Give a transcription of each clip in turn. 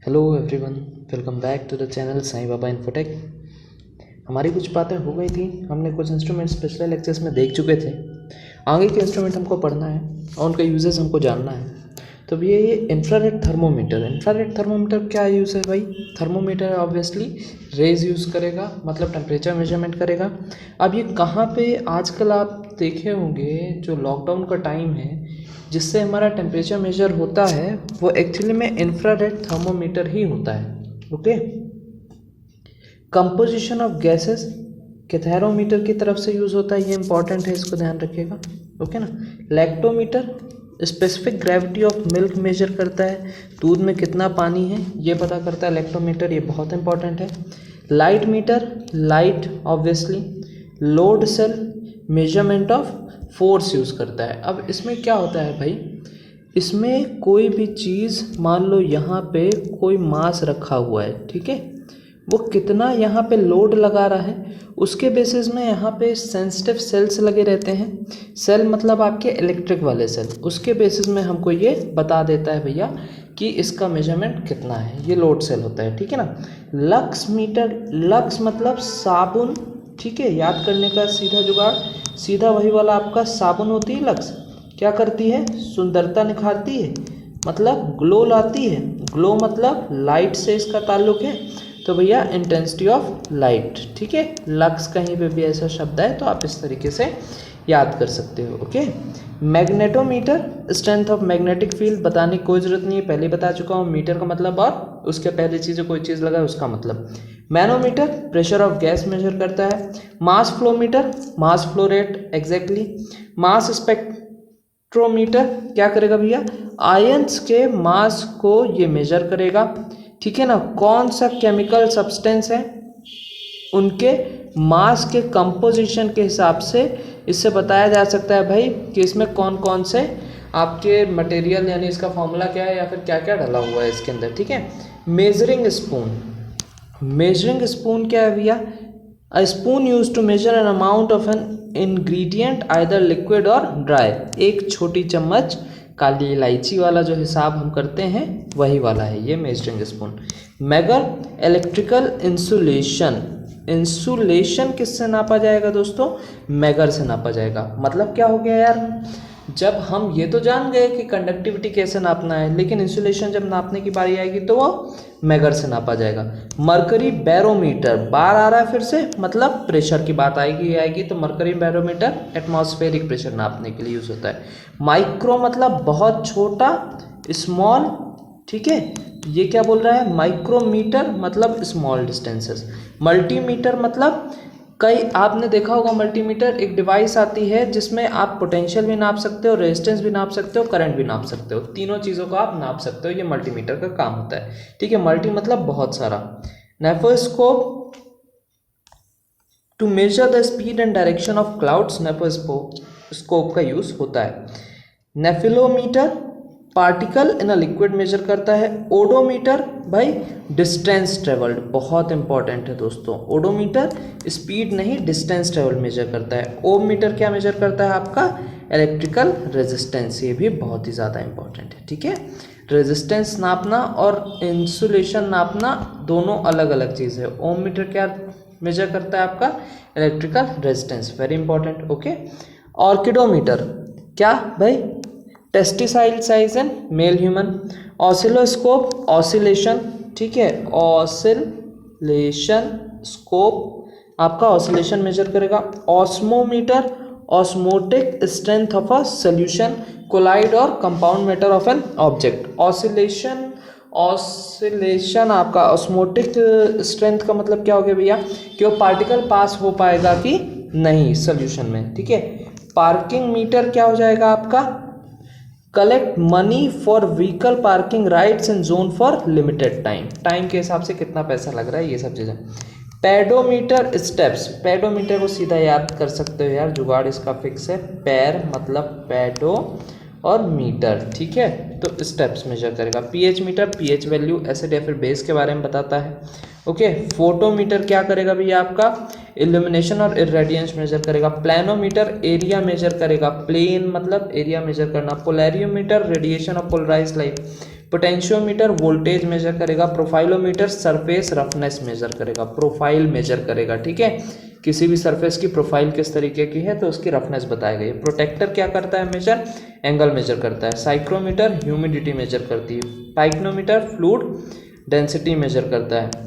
Hello everyone, welcome back to the channel Sai Baba infotech. हमारी कुछ बातें हो गई थी, हमने कुछ इंस्ट्रूमेंट्स पिछले लेक्चर्स में देख चुके थे। आगे के इंस्ट्रूमेंट हमको पढ़ना है और उनका यूजेस हमको जानना है। तो ये इंफ्रारेड थर्मोमीटर क्या यूज़ है भाई? थर्मोमीटर ऑब्वियसली रेज यूज़ करेगा, मतलब टेम्परेचर मेजरमेंट करेगा। अब ये कहाँ पे आजकल आप देखे होंगे, जो लॉकडाउन का टाइम है जिससे हमारा टेम्परेचर मेजर होता है, वो एक्चुअली में इंफ्रारेड थर्मोमीटर ही होता है। ओके, कंपोजिशन ऑफ गैसेस कैथेरोमीटर की तरफ से यूज़ होता है, ये इंपॉर्टेंट है, इसको ध्यान रखिएगा। ओके ना। Lactometer specific gravity of milk measure करता है, दूध में कितना पानी है ये पता करता है लैक्टोमीटर, ये बहुत इंपॉर्टेंट है। Light meter, light obviously load cell measurement of force use करता है। अब इसमें क्या होता है भाई, इसमें कोई भी चीज़, मान लो यहाँ पे कोई मास रखा हुआ है, ठीक है, वो कितना यहाँ पे लोड लगा रहा है उसके बेसिस में यहाँ पे सेंसिटिव सेल्स लगे रहते हैं। सेल मतलब आपके इलेक्ट्रिक वाले सेल, उसके बेसिस में हमको ये बता देता है भैया कि इसका मेजरमेंट कितना है, ये लोड सेल होता है, ठीक है ना। लक्स मीटर, लक्स मतलब साबुन, ठीक है, याद करने का सीधा जुगाड़, सीधा वही वाला आपका साबुन होती है लक्स, क्या करती है, सुंदरता निखारती है, मतलब ग्लो लाती है। ग्लो मतलब लाइट से इसका ताल्लुक है, तो भैया इंटेंसिटी ऑफ लाइट, ठीक है। लक्स कहीं पे भी ऐसा शब्द है तो आप इस तरीके से याद कर सकते हो। Okay, magnetometer strength of magnetic field, बताने की कोई ज़रूरत नहीं है, पहले बता चुका हूँ। मीटर का मतलब और उसके पहले चीज़ कोई चीज़ लगा है उसका मतलब। Manometer pressure of gas measure करता है। Mass flowmeter mass flow rate exactly. Mass spectrometer क्या करेगा भैया, आयंस के मास को ये मेजर करेगा, ठीक है ना। कौन सा केमिकल सब्सटेंस है उनके मास के कंपोजिशन के हिसाब से इससे बताया जा सकता है भाई कि इसमें कौन कौन से आपके मटेरियल, यानी इसका फॉर्मूला क्या है या फिर क्या क्या डाला हुआ है इसके अंदर, ठीक है। मेजरिंग स्पून, मेजरिंग स्पून क्या है भैया, a spoon use to measure an amount of an ingredient either liquid or dry. एक छोटी चम्मच काली इलायची वाला जो हिसाब हम करते हैं वही वाला है ये measuring spoon. Megger electrical insulation, insulation किससे नापा जाएगा दोस्तों, मेगर से नापा जाएगा। मतलब क्या हो गया यार, जब हम ये तो जान गए कि कंडक्टिविटी कैसे नापना है, लेकिन इंसुलेशन जब नापने की बारी आएगी तो वो मेगर से नापा जाएगा। मरकरी बैरोमीटर, बार आ रहा है फिर से, मतलब प्रेशर की बात आएगी तो मरकरी बैरोमीटर एटमॉस्फेरिक प्रेशर नापने के लिए यूज होता है। माइक्रो मतलब बहुत छोटा, स्मॉल, ठीक है, ये क्या बोल रहा है, माइक्रोमीटर मतलब स्मॉल डिस्टेंसेस। मल्टीमीटर मतलब कई, आपने देखा होगा मल्टीमीटर एक डिवाइस आती है जिसमें आप पोटेंशियल भी नाप सकते हो, रेजिस्टेंस भी नाप सकते हो, करंट भी नाप सकते हो, तीनों चीज़ों को आप नाप सकते हो, ये मल्टीमीटर का काम होता है, ठीक है। मल्टी मतलब बहुत सारा। Nephoscope to measure the speed and direction of clouds, nephoscope का यूज होता है। Nephelometer particle in a liquid measure करता है। ओडोमीटर भाई डिस्टेंस ट्रेवल्ड, बहुत इंपॉर्टेंट है दोस्तों। ओडोमीटर स्पीड नहीं डिस्टेंस ट्रेवल मेजर करता है। ओम मीटर क्या मेजर करता है, आपका इलेक्ट्रिकल रेजिस्टेंस, ये भी बहुत ही ज़्यादा इंपॉर्टेंट है, ठीक है। रेजिस्टेंस नापना और इंसुलेशन नापना दोनों अलग अलग चीज़ है। ओम मीटर क्या मेजर करता है, आपका electrical resistance, very important. Okay, orchidometer क्या भाई, testicle size in male human. Oscilloscope oscillation, ठीक है, ऑसिलेशन स्कोप आपका ऑसिलेशन मेजर करेगा। Osmometer osmotic strength of a solution, colloid और compound matter of an object. Oscillation, oscillation आपका osmotic strength का मतलब क्या हो गया भैया, कि वो पार्टिकल पास हो पाएगा कि नहीं सोल्यूशन में, ठीक है। पार्किंग मीटर क्या हो जाएगा आपका, collect money for vehicle parking rights in zone for limited time, time के हिसाब से कितना पैसा लग रहा है ये सब चीज़ें। पेडोमीटर स्टेप्स, पेडोमीटर को सीधा याद कर सकते हो यार, जुगाड़ इसका फिक्स है, पैर मतलब पेडो और मीटर, ठीक है, तो स्टेप्स मेजर करेगा। PH meter pH value acid या फिर बेस के बारे में बताता है। ओके, फोटोमीटर क्या करेगा भैया, आपका इल्यूमिनेशन और इरेडियंस मेजर करेगा। प्लानोमीटर एरिया मेजर करेगा, प्लेन मतलब एरिया मेजर करना। Polariometer radiation of polarised light, potentiometer voltage measure करेगा, प्रोफाइलोमीटर सरफेस रफनेस मेजर करेगा, प्रोफाइल मेजर करेगा, ठीक है, किसी भी सरफेस की प्रोफाइल किस तरीके की है तो उसकी रफनेस बताएगा। ये प्रोटेक्टर क्या करता है मेजर, एंगल मेजर करता है। साइक्रोमीटर ह्यूमिडिटी मेजर करती है। पाइक्नोमीटर फ्लूइड डेंसिटी मेजर करता है।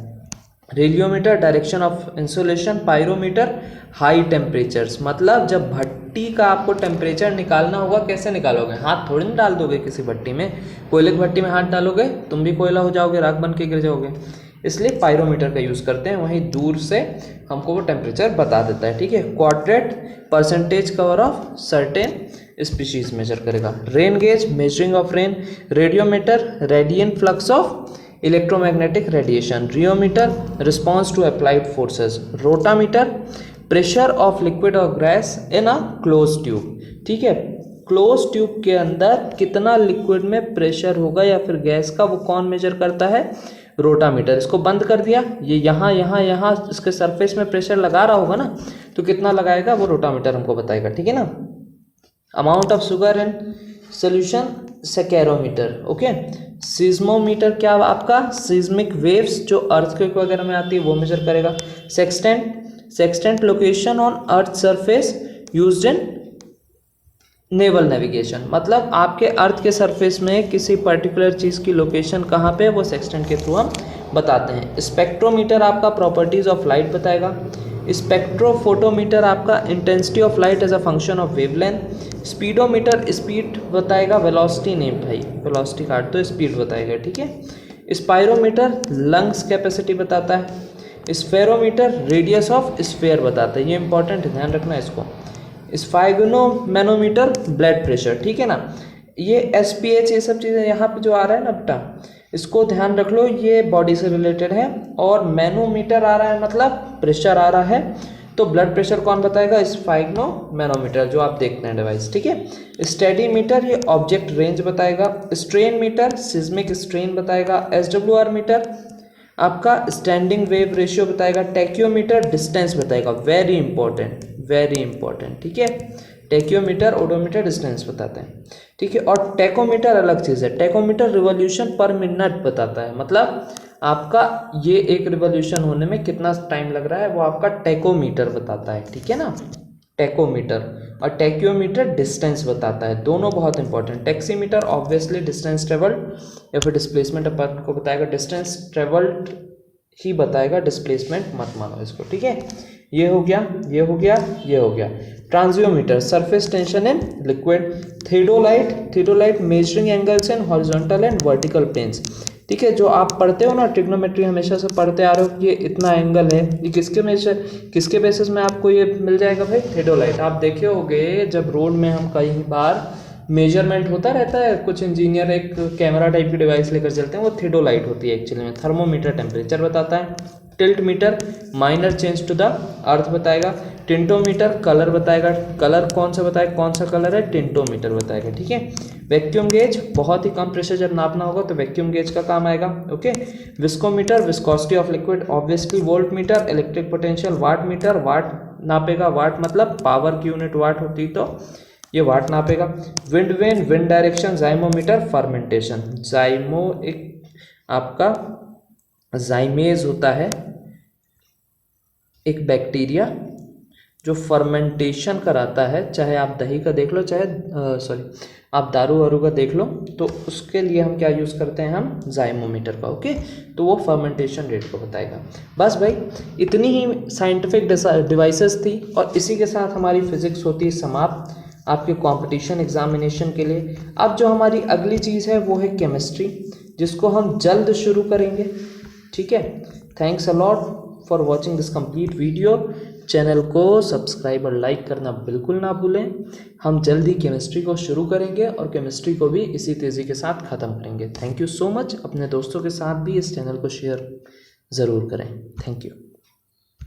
Radiometer direction of insulation. Pyrometer high temperatures, मतलब जब भट्टी का आपको टेम्परेचर निकालना होगा कैसे निकालोगे, हाथ थोड़ी ना डाल दोगे किसी भट्टी में, कोयले की भट्टी में हाथ डालोगे तुम भी कोयला हो जाओगे, राख बन के गिर जाओगे, इसलिए पायरोमीटर का यूज़ करते हैं। वहीं दूर से हमको वो टेम्परेचर बता देता है, ठीक है। Quadrat percentage cover of certain species measure करेगा। Rain gauge measuring of rain. Radiometer radiant flux of electromagnetic radiation. Rheometer response to applied forces. Rotameter pressure of liquid और gas in a close tube, ठीक है, close tube के अंदर कितना liquid में pressure होगा या फिर गैस का, वो कौन मेजर करता है, रोटामीटर। इसको बंद कर दिया, ये यहाँ यहाँ यहाँ इसके सरफेस में प्रेशर लगा रहा होगा ना, तो कितना लगाएगा वो रोटामीटर हमको बताएगा, ठीक है ना। Amount of sugar in solution saccharometer, okay. Seismometer क्या आपका, सिज्मिक वेव्स जो अर्थक्वेक वगैरह में आती है वो मेजर करेगा। Sextant location on earth surface used in naval navigation, मतलब आपके अर्थ के सरफेस में किसी पर्टिकुलर चीज़ की लोकेशन कहाँ पे, वो सेक्सटेंट के थ्रू हम बताते हैं। स्पेक्ट्रोमीटर आपका प्रॉपर्टीज़ ऑफ लाइट बताएगा। स्पेक्ट्रोफोटोमीटर आपका intensity of light as a function of wavelength. Speedometer speed बताएगा, वेलोसिटी नहीं भाई, वेलोसिटी काट दो, स्पीड बताएगा, ठीक है। स्पायरोमीटर लंग्स कैपेसिटी बताता है। स्फेरोमीटर रेडियस ऑफ स्फेयर बताता है, ये इंपॉर्टेंट है, ध्यान रखना इसको। स्फाइग्नोमैनोमीटर ब्लड प्रेशर, ठीक है ना। ये SpH ये सब चीज़ें यहाँ पे जो आ रहा है ना बेटा, इसको ध्यान रख लो, ये बॉडी से रिलेटेड है। और मैनोमीटर आ रहा है मतलब प्रेशर आ रहा है, तो ब्लड प्रेशर कौन बताएगा, स्फाइग्नोमैनोमीटर जो आप देखते हैं डिवाइस, ठीक है। स्टेडी मीटर ये ऑब्जेक्ट रेंज बताएगा। स्ट्रेन मीटर सिस्मिक स्ट्रेन बताएगा। SWR मीटर आपका स्टैंडिंग वेव रेशियो बताएगा। टैक्योमीटर डिस्टेंस बताएगा, वेरी इंपॉर्टेंट, ठीक है। टैक्योमीटर ओडोमीटर डिस्टेंस बताते हैं, ठीक है। और टैकोमीटर अलग चीज़ है, टैकोमीटर रिवॉल्यूशन पर मिनट बताता है, मतलब आपका ये एक रिवॉल्यूशन होने में कितना टाइम लग रहा है वो आपका टैकोमीटर बताता है, ठीक है ना, टैकोमीटर। और टैक्योमीटर डिस्टेंस बताता है, दोनों बहुत important. Taximeter obviously distance travelled या फिर डिस्प्लेसमेंट अपन को बताएगा, डिस्टेंस ट्रेवल्ड ही बताएगा, डिस्प्लेसमेंट मत मानो इसको, ठीक है। ये हो गया, ये हो गया, ये हो गया। ट्रांजियोमीटर surface tension in liquid. Theodolite measuring angles in horizontal and vertical planes, ठीक है। जो आप पढ़ते हो ना ट्रिग्नोमेट्री, हमेशा से पढ़ते आ रहे हो कि ये इतना एंगल है, ये किसके बेसिस में आपको ये मिल जाएगा भाई, थियोडोलाइट। आप देखे होगे जब रोड में हम कई बार मेजरमेंट होता रहता है, कुछ इंजीनियर एक कैमरा टाइप की डिवाइस लेकर चलते हैं, वो थियोडोलाइट होती है एक्चुअली में। थर्मोमीटर टेम्परेचर बताता है। Tilt meter minor change to the earth बताएगा। टिंटोमीटर कलर बताएगा, कलर कौन सा बताएगा, कौन सा कलर है, टिंटोमीटर बताएगा, ठीक है। वैक्यूम गेज बहुत ही कम प्रेशर जब नापना होगा तो वैक्यूम गेज का काम आएगा, okay. Viscometer viscosity of liquid obviously. Volt meter electric potential. Watt meter watt नापेगा, वाट मतलब पावर की यूनिट वाट होती तो ये वाट नापेगा। Wind vane wind direction. Zymometer fermentation, zymo एक आपका जाइमेज होता है, एक बैक्टीरिया जो फर्मेंटेशन कराता है, चाहे आप दही का देख लो, चाहे आप दारू वारू का देख लो, तो उसके लिए हम क्या यूज़ करते हैं, हम जाइमोमीटर का, ओके। तो वो फर्मेंटेशन रेट को बताएगा। बस भाई इतनी ही साइंटिफिक डिवाइसेस थी, और इसी के साथ हमारी फिजिक्स होती है समाप्त आपके कंपटीशन एग्जामिनेशन के लिए। अब जो हमारी अगली चीज़ है वो है केमिस्ट्री, जिसको हम जल्द शुरू करेंगे, ठीक है। Thanks a lot for watching this complete video. Channel को सब्सक्राइब और लाइक करना बिल्कुल ना भूलें। हम जल्दी केमिस्ट्री को शुरू करेंगे और केमिस्ट्री को भी इसी तेज़ी के साथ ख़त्म करेंगे। Thank you so much. अपने दोस्तों के साथ भी इस चैनल को शेयर ज़रूर करें। Thank you.